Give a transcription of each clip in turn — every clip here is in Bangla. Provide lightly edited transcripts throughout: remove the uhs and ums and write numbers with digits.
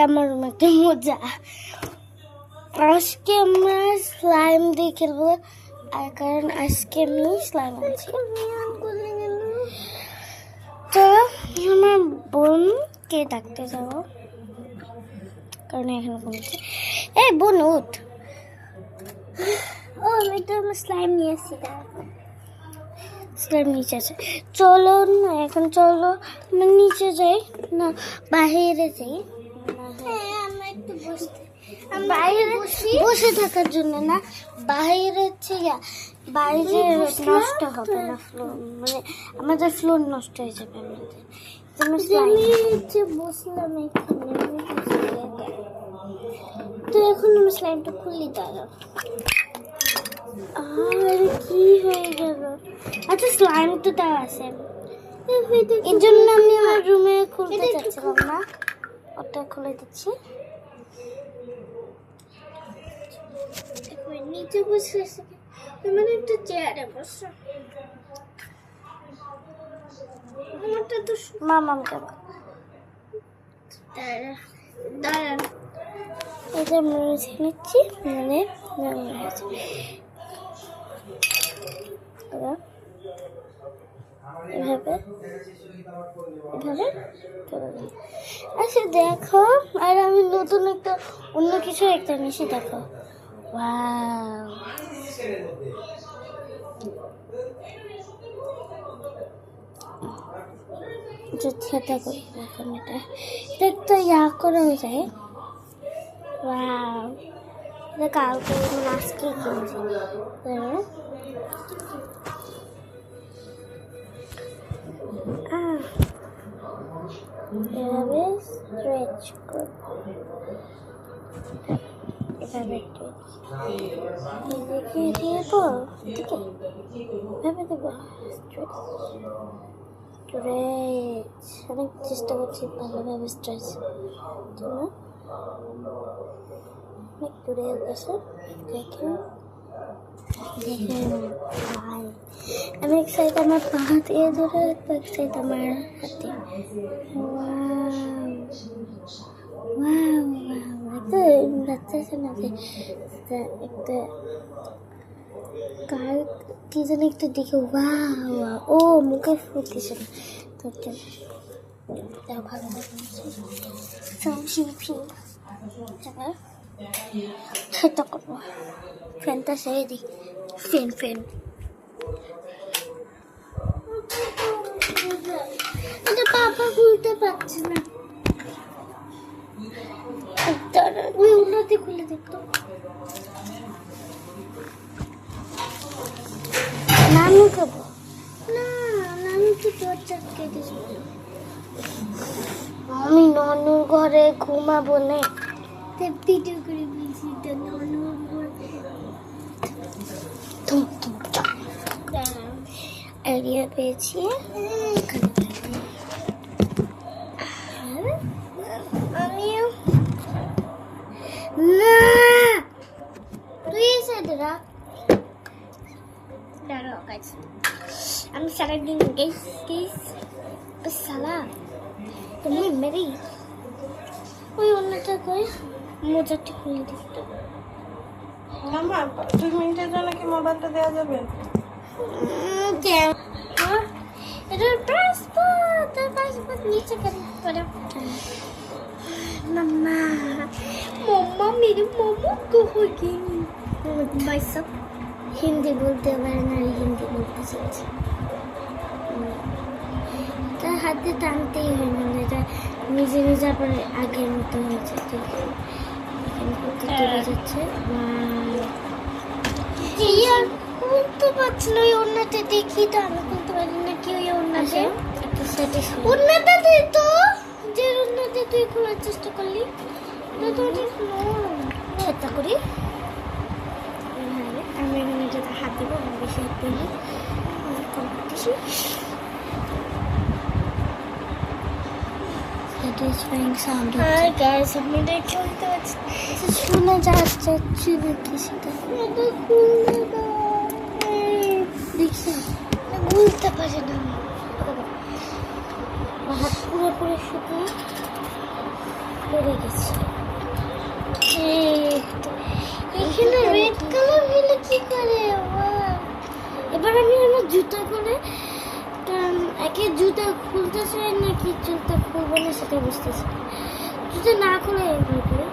আমার একটা মজা। আজকে আমরা স্লাইম দিয়ে খেলবো, আর কারণ আজকে আমি স্লাইম আনছি। তো আমার বোনকে ডাকতে যাবো, কারণ এখানে বলছে এই বোন উঠ। ও আমি তো আমার স্লাইম নিয়ে আসছি, স্লাইম নিচে আছে। চলো না এখন, চলো আমরা নিচে যাই, না বাইরে যাই। একটু বাইরে বসে থাকার জন্য না, বাইরে হচ্ছে বাইরে নষ্ট হবে না, ফ্লোর মানে আমাদের ফ্লোর নষ্ট হয়ে যাবে। বসলাম এখানে, তো এখন আমি স্লাইমটা খুলি, দাঁড়াও। আর কি হয়ে গেল? আচ্ছা স্লাইম তো তাও আছে, এর জন্য আমি আমার রুমে খুলতে চাচ্ছিলাম না, ওটা খুলে দিচ্ছি। নিচে বসে মানে একটা চেয়ারে বসো, আমারটা তো মামাকে দাঁড়ান। এটা মুছে নিচ্ছি, মানে এভাবে আচ্ছা দেখো, আর আমি নতুন একটা অন্য কিছু একটা মিশে দেখো। ওয়াও, সেটা করি এখন, এটা একটা করা হয়ে যায়। ওয়াও, এটা কালকে আজকে কিনেছি। এভাবে স্ট্রেচ করব, এভাবে দেখিয়ে দেবো, এভাবে দেবো স্ট্রেচ। অনেক চেষ্টা করছি ভালোভাবে স্ট্রেচ জন্য, অনেক দূরে গেছে। দেখে আমি এক সাইড আমার পা দিয়ে ধরে রাখবো, এক সাইড আমার হাতে। একটা কার কি যেন একটা দেখে ও মুখে ফুটতেছে না, তো ভালো সেটা করবো। ফ্যানটা সেরে দিই, ফ্যান এটা পাপা খুলতে পারছে না, ওই উন্নতি খুলে দেখতো। নানু খাবো না, নানু তো দরজা কেটেছে। আমি নানুর ঘরে ঘুমাবো না, ভিডিও করে বলছি তো নানুর আইডিয়া পেয়েছি। আমিও না, তুই এই সাইডে রাখ। আমি সারাদিন সালা তুমি মেরি ওই অন্যটা করে মোজাটি খুলে দিতে। মামা 2 মিনিটের জন্য কি মোবাইলটা দেওয়া যাবে? এটার পাসপোর্ট নিচে করে মাম্মা মেরে মোমো কहोगी भाई सब হিন্দি বলতে পারে না, হিন্দি বলতে চাইছে, তার হাতে টানতেই হয় না, এটা নিজে নিজে আবার আগের মতো হয়েছে। যাচ্ছে খুলতে পারছি না, ওই অন্যটা দেখি তো, আমি খুলতে পারি না কি ওই অন্যটা। অন্যটা তুই তো যে অন্যটা তুই খোলার চেষ্টা করলি, চেষ্টা করি আমি এখানে যেটা হাত দেবো, আমি বেশি হাত দিই কম্পিটিশন। আমি দেখতে পাচ্ছি শোনা যাচ্ছে নাকি, সেটা দেখছি বুঝতে পারি না। হাত পুরোপুরি শুকনো, পড়ে গেছি। এখানে রেড কালার হলে কি করে? এবার আমি আমার জুতা করে একে জুতা খুলতে চাই নাকি জুতা খুলবো না সেটা বুঝতেছি। জুতা না খুলে এগুলো করে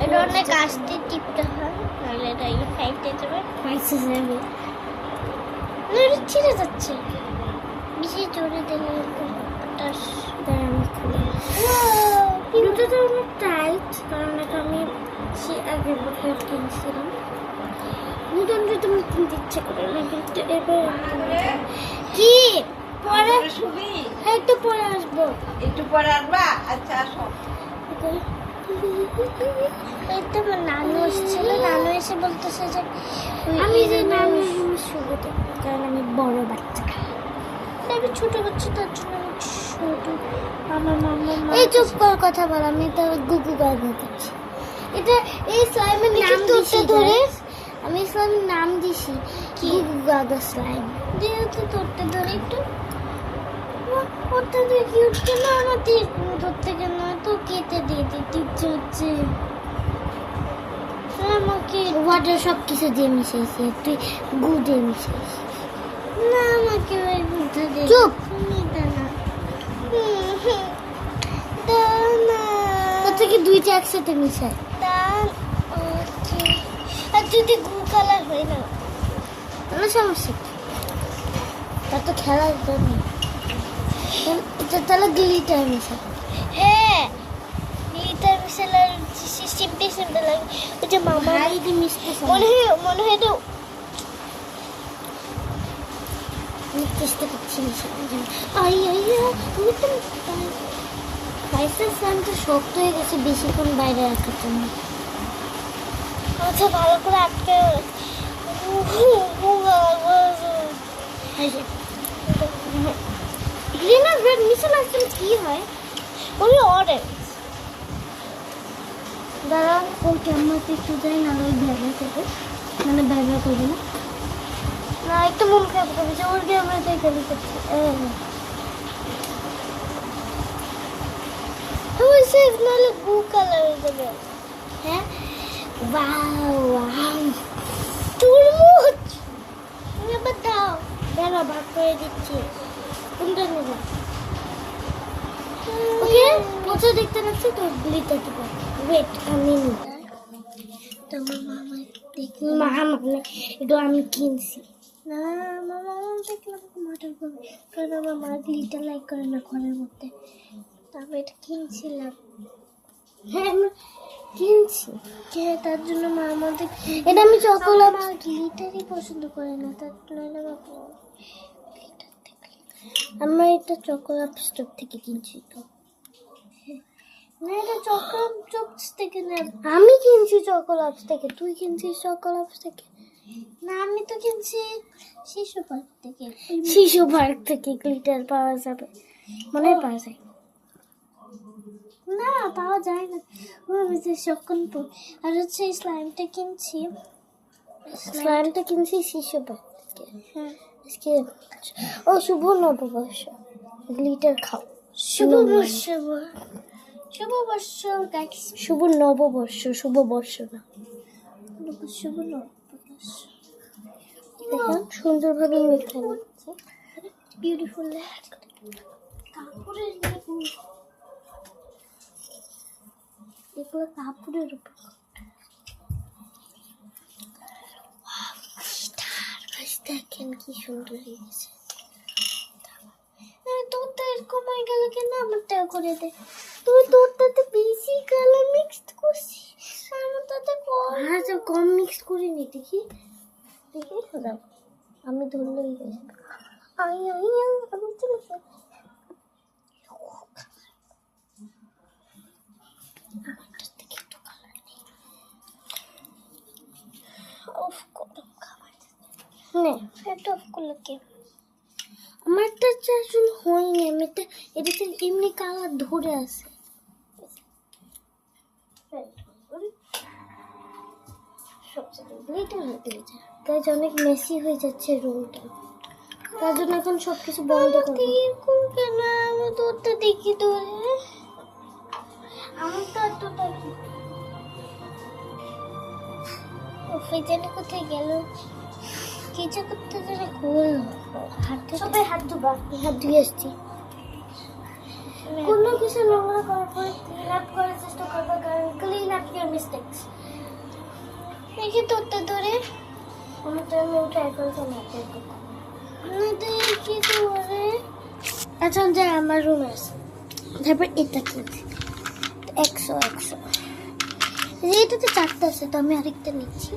এটা অনেক আস্তে টিপতে হয়, নাহলে এটা ফাইটে যাবে, ফাইটে যাবে না, এটা ছিঁড়ে যাচ্ছে। বেশি জোরে দিলে আমি খুলে জুতোটা অনেক টাইট, কারণ এটা আমি সে আগের বছর কিনছিলাম। নতুন জুতো আমি কিনতে ইচ্ছে করে না, কিন্তু এবার কি পরে শুনি একটু পরে আসবো। একটু পরে আসবা? আচ্ছা আসো। এই তো আমার নানু এসেছিল, নানু এসে বলতেছে যে আমি যে নানুর রুমে শুবো, কারণ আমি বড় বাচ্চা, আমি ছোট বাচ্চা, তার জন্য আমি ছোট। আমার মামা এই চুপ কর, কথা বল, আমি তো গুগু গাগা করছি। এটা এই স্লাইমের নাম দিছি ধরে, আমি স্লাইমের নাম দিছি গুগু গাগা স্লাইম। যেহেতু তোরটা ধরে একটু ওটা দেখি উঠছে না, আমার ধরতে কেন তো কেটে দিয়ে দিতে ইচ্ছে হচ্ছে। আমাকে ওয়াটার সব কিছু দিয়ে মিশাইছি, তুই গু দিয়ে মিশাইছি না, আমাকে ওই বুঝতে দে। চুপ তোর থেকে দুইটা একসাথে মিশাই, আর যদি গু কালার হয় না কোনো সমস্যা, তার তো খেলার জন্য তাহলে গ্লিটার মিশাই। হ্যাঁ গ্লিটার মিশালে সিম্পল সিম্পল লাগে। ওই যে মামা মিশতে মনে হয় এটা আমি চেষ্টা করছি মিশানোর জন্য। আমি তো ফাইসের স্যামটা শক্ত হয়ে গেছে বেশিক্ষণ বাইরে রাখার জন্য। আচ্ছা ভালো করে আটকে গ্রিন আর রেড মিশালে আসলে কি হয়? ওই অরেঞ্জ দাঁড়া, ওই ক্যামেরাতে একটু যাই, না ওই ভ্যাবরা থেকে, মানে ভ্যাবরা করবে না, না একটু মন খারাপ করবে যে ওর ক্যামেরাতে গেলি করছে। নাহলে ব্লু কালার হয়ে যাবে। হ্যাঁ তুরমুজ তুমি আবার দাও, দাঁড়া ভাগ করে দিচ্ছি। কোনটা নেবো? ওকে মজা দেখতে লাগছে তো গ্লিটার দেবো। ওয়েট আমি তোমার মামা দেখি, মামা এটা আমি কিনছি না, মামা দেখলাম মাটার করবে, কারণ আমার মা গ্লিটার লাইক করে না ঘরের মধ্যে, তবে এটা কিনছিলাম। হ্যাঁ আমি কিনছি, হ্যাঁ তার জন্য মা আমাদের এটা আমি চকোলেট গ্লিটারই পছন্দ করে না, তার জন্য আমরা এটা চকোলেট স্টোর থেকে কিনছি। তো না এটা চকোলেট চপস থেকে না, আমি কিনছি চকোলেট থেকে, তুই কিনছিস চকোলেট থেকে না, আমি তো কিনছি শিশু পার্ক থেকে। শিশু পার্ক থেকে গ্লিটার পাওয়া যাবে, মনে হয় পাওয়া যায় না, পাওয়া যায় না, সকনপুর। আর হচ্ছে স্লাইমটা কিনছি, স্লাইমটা কিনছি শিশু পার্ক থেকে। হ্যাঁ আজকে ও শুভ নববর্ষ, গ্লিটার খাও। শুভ বর্ষ, শুভ বর্ষ গাইস, শুভ নববর্ষ, শুভ বর্ষ না, শুভ নববর্ষ। দেখুন সুন্দরভাবে মেখে নিচ্ছে, বিউটিফুল কাপড়ের এগুলো কাপড়ের উপর দেখেন কি সুন্দর হয়েছে। তোরটা এরকম হয়ে গেল কেন? আমারটাও করে দে, তুই তোরটাতে বেশি কালার মিক্সড করছিস, আমারটাতে কম মিক্স করিনি। দেখি দেখি দাও, আমি ধরলেই আমি চলে আমারটা আসলে হয়নি, আমি এটাতে এমনি কালার ধরে আছে। অনেক মেসি হয়ে যাচ্ছে রোলটা। তার জন্য এখন সবকিছু বন্ধ করবো। এরকম কেন? আমি তো ওটা দেখি ধরে, আমার তো এতটা ফেজালে কোথায় গেল? কিছু করতে গেলে খুল হাতে সবাই হাত ধুবা। হাত ধুয়ে আসছি। কোনো কিছু নোংরা করার পরে ক্লিন আপ করার চেষ্টা করবো, কারণ ক্লিন আপ ইউর মিস্টেকস। দেখি তোরটা ধরে আমি তো আমি ট্রাই করতে না দেখবো না দেখি ধরে। আচ্ছা যা আমার রুমে আছে, তারপর এটা কিনছি 100 এটাতে 4টা আছে, তো আমি আরেকটা নিচ্ছি।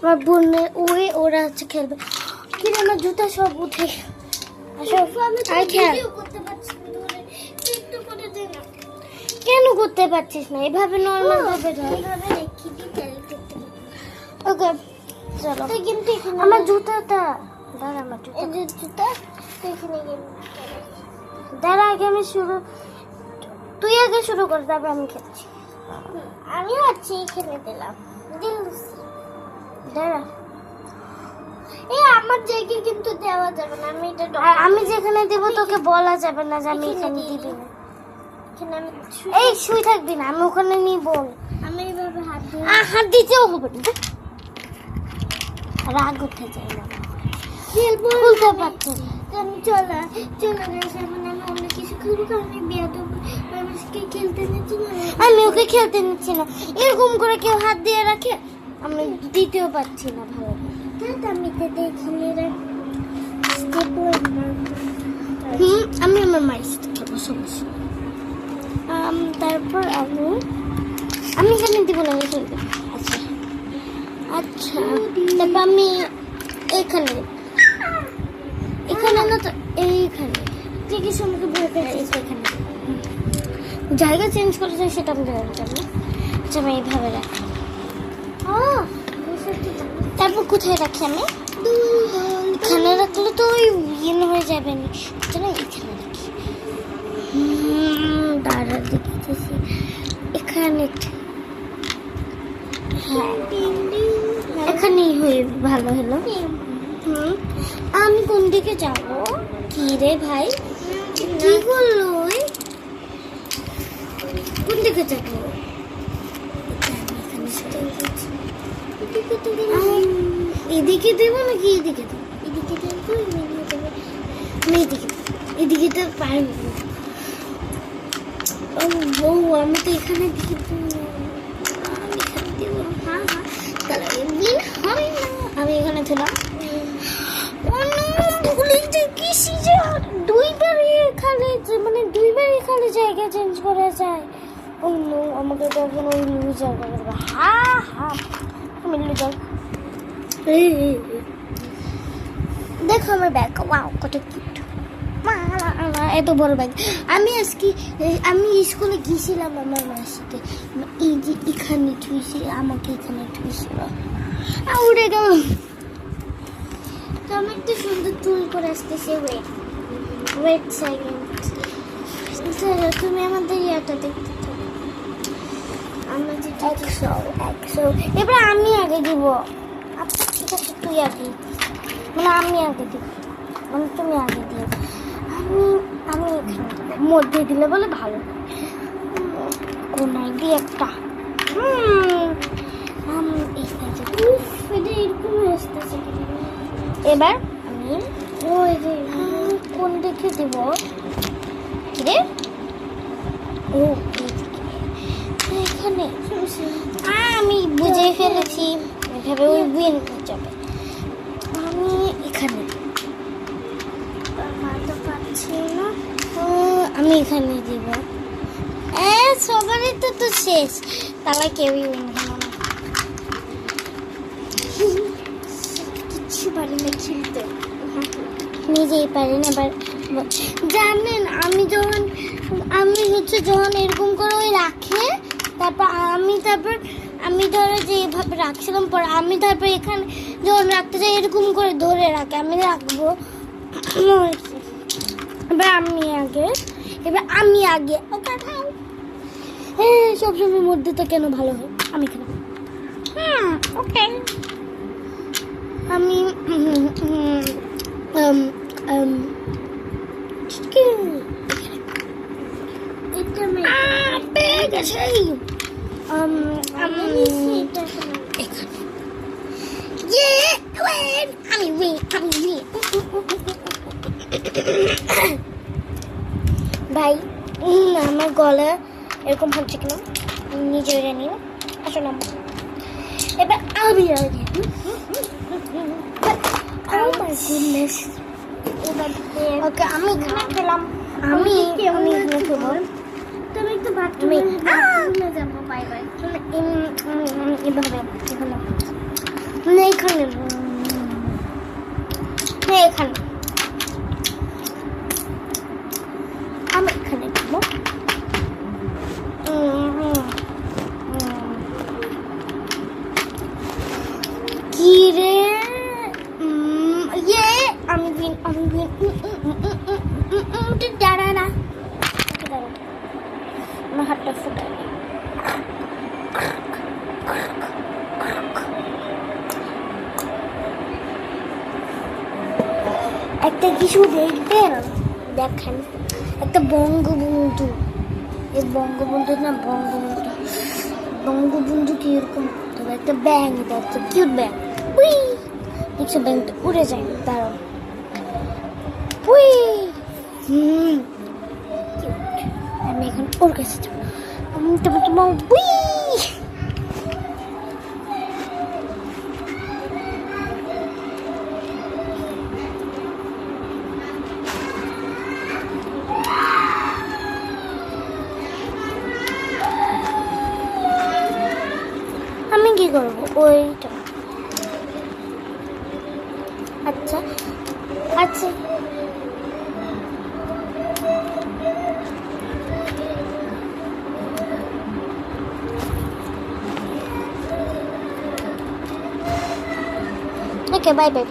আমার বোনের ওরা হচ্ছে খেলবে। কিন্তু আমার জুতা সব উঠে কেন করতে পারছিস না? এভাবে নর্মাল ভাবে ওকে চলো। আমার জুতাটা দাঁড়া, আমার জুতা দাঁড়া, আগে আমি শুরু, তুই আগে শুরু কর, তারপর আমি খেলছি। আমি আছি খেলে দিলাম দাঁড়া। আমার জায়গায় কিন্তু দেওয়া যাবে না, আমি যেখানে দেবো তোকে বলা যাবে না যে আমি এখানে দিবি না। এই শুয়ে থাকবি না, আমি ওখানে নিব। আমি এইভাবে হাত দিতেও হবে না, রাগ উঠে যায় না, বলতে পারছি না। আমি চলে গেছে, এখন আমি অন্য কিছু খেলবো, কারণ আমি বিয়ে দেবো। খেলতে নিচ্ছি না, আমি ওকে খেলতে নিচ্ছি না। এরকম করে কেউ হাত দিয়ে রাখে? আমি দিতেও পারছি না ভালো। আমি আমার মায়ের সাথে খেলবো সমস্যা। তারপর আমি এখানে দিব না, আমি খেলবো। আচ্ছা আচ্ছা, তারপর আমি এখানে না তো এইখানে ঠিক আছে। আমাকে ভয় পেয়েছে, এখানে জায়গা চেঞ্জ করে যায়, সেটা আমি জানি না। আচ্ছা আমি এইভাবে রাখি। তারপর কোথায় রাখি? আমি এখানে রাখলে তো ওই ইয়ে হয়ে যাবে না, এখানে রাখি। দাঁড়া দেখতেছি এখানে। হ্যাঁ এখানেই হয়ে ভালো হলো। আমি কোন দিকে যাব? কি রে ভাই, কি করলো? কোন দিকে যাবো? এদিকে দেবো নাকি এদিকে দেবো? এদিকে দেবো, এদিকে তো পারবো। আমি তো এখানে দেবো। আমি এখানে ছিলাম, দুইবার এখানে জায়গা চেঞ্জ করা যায়। অন্য আমাকে তখন ওই লুজার করবে। আমি লুজার। দেখো আমার ব্যাগ, ওয়াও কত কিউট, এত বড় ব্যাগ। আমি স্কুলে গিয়েছিলাম আমার মায়ের সাথে, এই যে এখানে ঠুইছি, আমাকে এখানে ঠুইছিল, উড়ে গেল। তো আমি একটু সুন্দর চুল করে আসতেছি। ওয়েট সেকেন্ড, তুমি আমাদের ইয়াটা দেখতে থাকো। আমরা যেটা 100 এবার আমি আগে দিব। আচ্ছা ঠিক আছে, তুই আগে, মানে আমি আগে দিব, মানে তুমি আগে দিও। আমি এখানে মধ্যে দিলে বলে ভালো, কোনায় দিয়ে একটা। এরকম আসতেছে। এবার আমি ওই যে কোন দিকে দিব? কিরে, ও এখানে। আমি বুঝে ফেলেছি, এভাবে ওই উইন যাবে। আমি এখানে পাচ্ছি না, আমি এখানে দিব। সবারই তো শেষ, তাহলে কেউই উইন হলো না। কিছু পারি না খেলতে, নিজেই পারি না। এবার জানেন, আমি যখন এরকম করে ওই রাখে, তারপর আমি ধরে যে এভাবে রাখছিলাম, পর আমি তারপর এখানে যখন রাখতে যাই এরকম করে ধরে রাখে। আমি রাখবো, এবার আমি আগে সবসময় মধ্যে তো কেন ভালো হয়? আমি এখানে ওকে আমি পেয়ে গেছে আমি ভাই আমার গলা এরকম হচ্ছে কেন নিজে নিয়ে আসো না এবার আমি ওকে আমি এখানে খেলাম আমি এখানে খেলাম তুমি একটু বাথরুমে যাবো বাই বাই এভাবে এখানে এখানে আমি এখানে যাবো কি রে আমি দাঁড়া না আমার হাতটা ফুটাই একটা কিছু দেখবেন দেখেন একটা বঙ্গবন্ধু এই বঙ্গবন্ধু না বঙ্গবন্ধু কি এরকম তবে একটা ব্যাং এটা একটা কিউট ব্যাং উই দেখছো ব্যাংটা উড়ে যায় দাঁড়াও উই আমি এখন ওর কাছে যাবো তোমার উই আমি কি করবো ওইটা আচ্ছা আচ্ছা ওকে বাই বাই